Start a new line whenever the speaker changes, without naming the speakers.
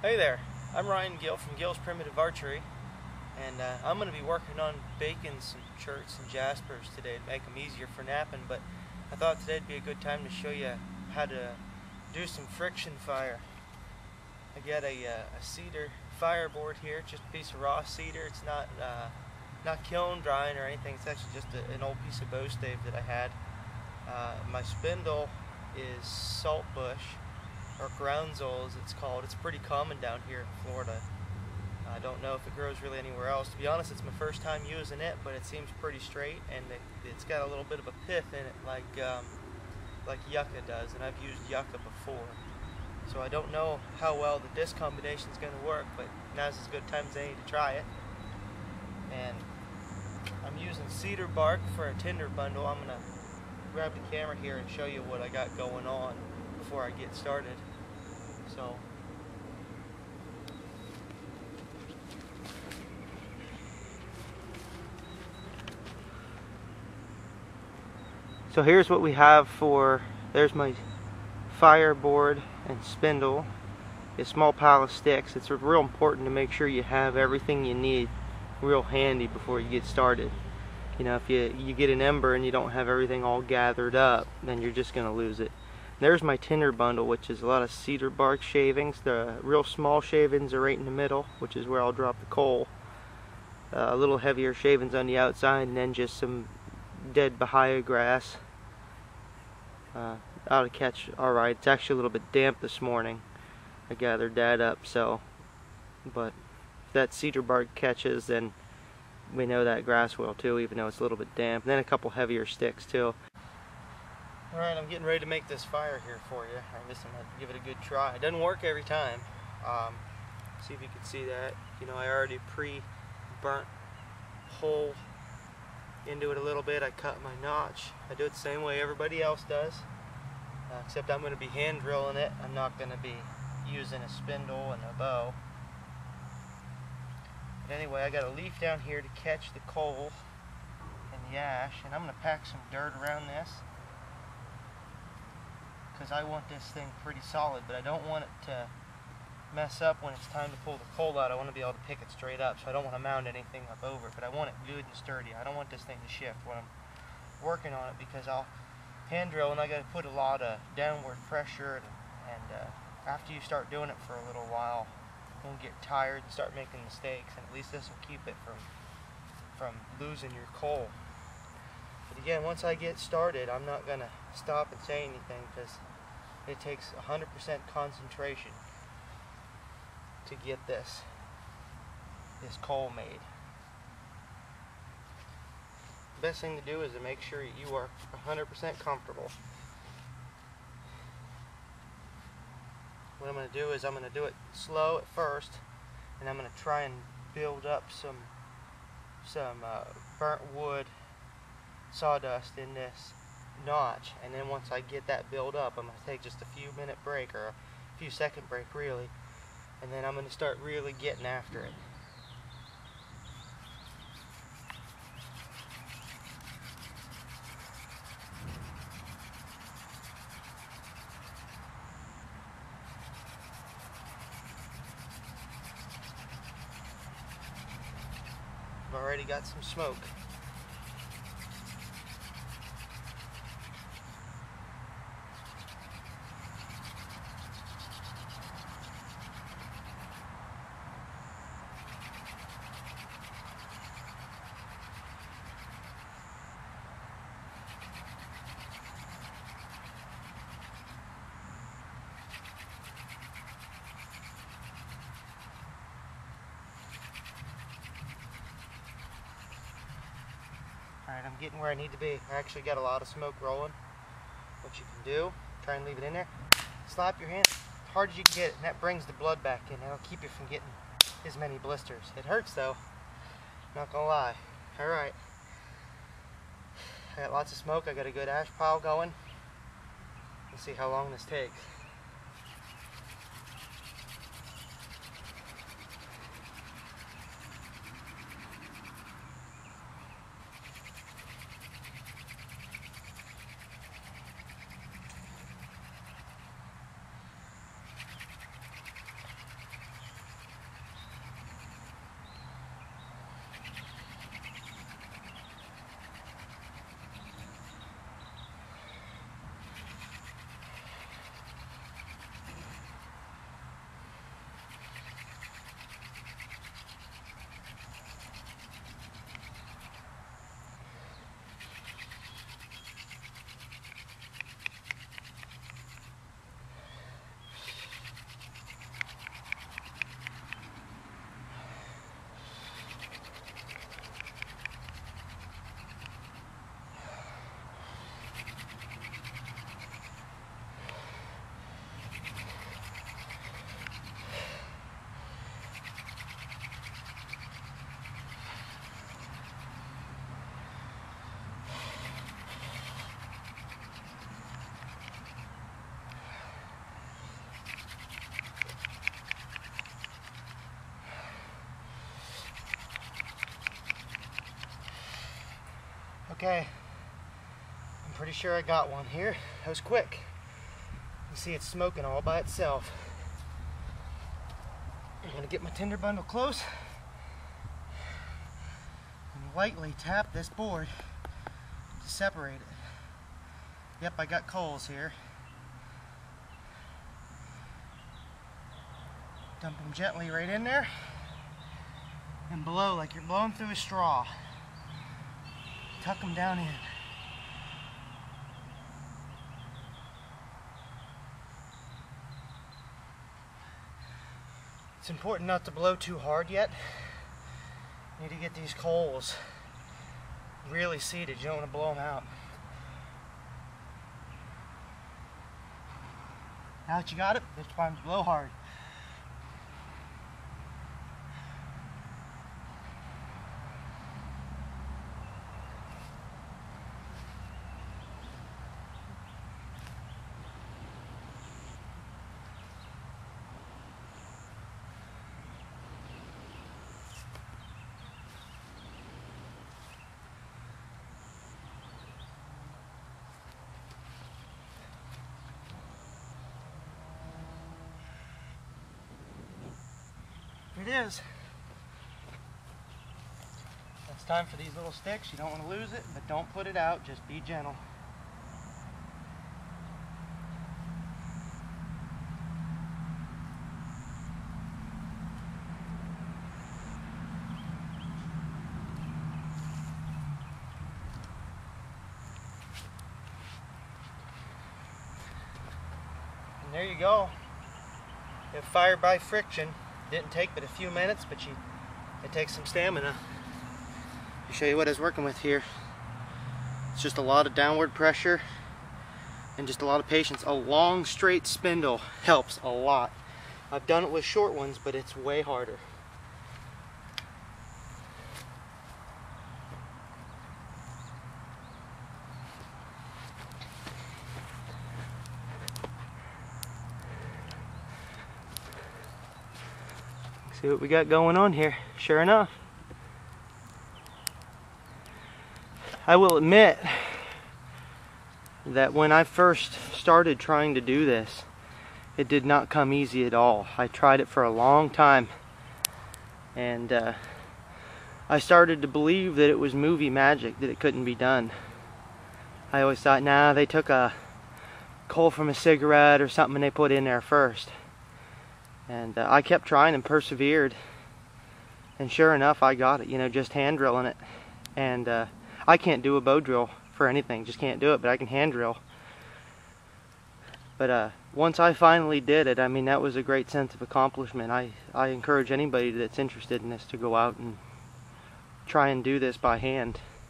Hey there, I'm Ryan Gill from Gill's Primitive Archery, and I'm going to be working on baking some cherts and jaspers today to make them easier for napping, but I thought today'd be a good time to show you how to do some friction fire. I got a cedar fireboard here, just a piece of raw cedar. It's not kiln drying or anything, it's actually just an old piece of bow stave that I had. My spindle is saltbush, or groundsel as it's called. It's pretty common down here in Florida. I don't know if it grows really anywhere else. To be honest, it's my first time using it, but it seems pretty straight, and it's got a little bit of a pith in it like yucca does, and I've used yucca before. So I don't know how well the disc combination is going to work, but now's as good time as any to try it. And I'm using cedar bark for a tinder bundle. I'm going to grab the camera here and show you what I got going on before I get started. So here's what we have for, there's my fireboard and spindle, a small pile of sticks. It's real important to make sure you have everything you need real handy before you get started. You know, if you get an ember and you don't have everything all gathered up, then you're just going to lose it. There's my tinder bundle, which is a lot of cedar bark shavings. The real small shavings are right in the middle, which is where I'll drop the coal. A little heavier shavings on the outside, and then just some dead bahia grass. Ought to catch alright. It's actually a little bit damp this morning. I gathered that up, but if that cedar bark catches, then we know that grass will too, even though it's a little bit damp. And then a couple heavier sticks too. Alright, I'm getting ready to make this fire here for you. I guess I'm going to give it a good try. It doesn't work every time. See if you can see that. You know, I already pre-burnt hole into it a little bit. I cut my notch. I do it the same way everybody else does, except I'm going to be hand drilling it. I'm not going to be using a spindle and a bow. But anyway, I got a leaf down here to catch the coal and the ash, and I'm going to pack some dirt around this because I want this thing pretty solid, but I don't want it to mess up when it's time to pull the coal out. I want to be able to pick it straight up, so I don't want to mount anything up over it, but I want it good and sturdy. I don't want this thing to shift when I'm working on it, because I'll hand drill and I got to put a lot of downward pressure, and after you start doing it for a little while, you'll get tired and start making mistakes, and at least this will keep it from losing your coal. But again, once I get started, I'm not going to stop and say anything, because it takes 100% concentration to get this coal made. The best thing to do is to make sure you are 100% comfortable. What I'm going to do is I'm going to do it slow at first, and I'm going to try and build up some burnt wood sawdust in this notch, and then once I get that build up, I'm going to take just a few minute break, or a few second break really, and then I'm going to start really getting after it. I've already got some smoke. Alright, I'm getting where I need to be. I actually got a lot of smoke rolling. What you can do, try and leave it in there. Slap your hand as hard as you can get it, and that brings the blood back in. That'll keep you from getting as many blisters. It hurts though, not gonna lie. Alright, I got lots of smoke. I got a good ash pile going. Let's see how long this takes. Okay, I'm pretty sure I got one here. That was quick. You see it's smoking all by itself. I'm gonna get my tinder bundle close and lightly tap this board to separate it. Yep, I got coals here. Dump them gently right in there and blow like you're blowing through a straw. Tuck them down in. It's important not to blow too hard yet. You need to get these coals really seated. You don't want to blow them out. Now that you got it, it's time to blow hard. It is. It's time for these little sticks. You don't want to lose it, but don't put it out. Just be gentle. And there you go. You have fire by friction. Didn't take but a few minutes, but it takes some stamina. I'll show you what I was working with here. It's just a lot of downward pressure and just a lot of patience. A long straight spindle helps a lot. I've done it with short ones, but it's way harder. See what we got going on here. Sure enough, I will admit that when I first started trying to do this, it did not come easy at all. I tried it for a long time, and I started to believe that it was movie magic, that it couldn't be done. I always thought, nah, they took a coal from a cigarette or something and they put in there first. And I kept trying and persevered, and sure enough I got it, you know, just hand drilling it. And I can't do a bow drill for anything, just can't do it, but I can hand drill. But once I finally did it, I mean, that was a great sense of accomplishment. I encourage anybody that's interested in this to go out and try and do this by hand.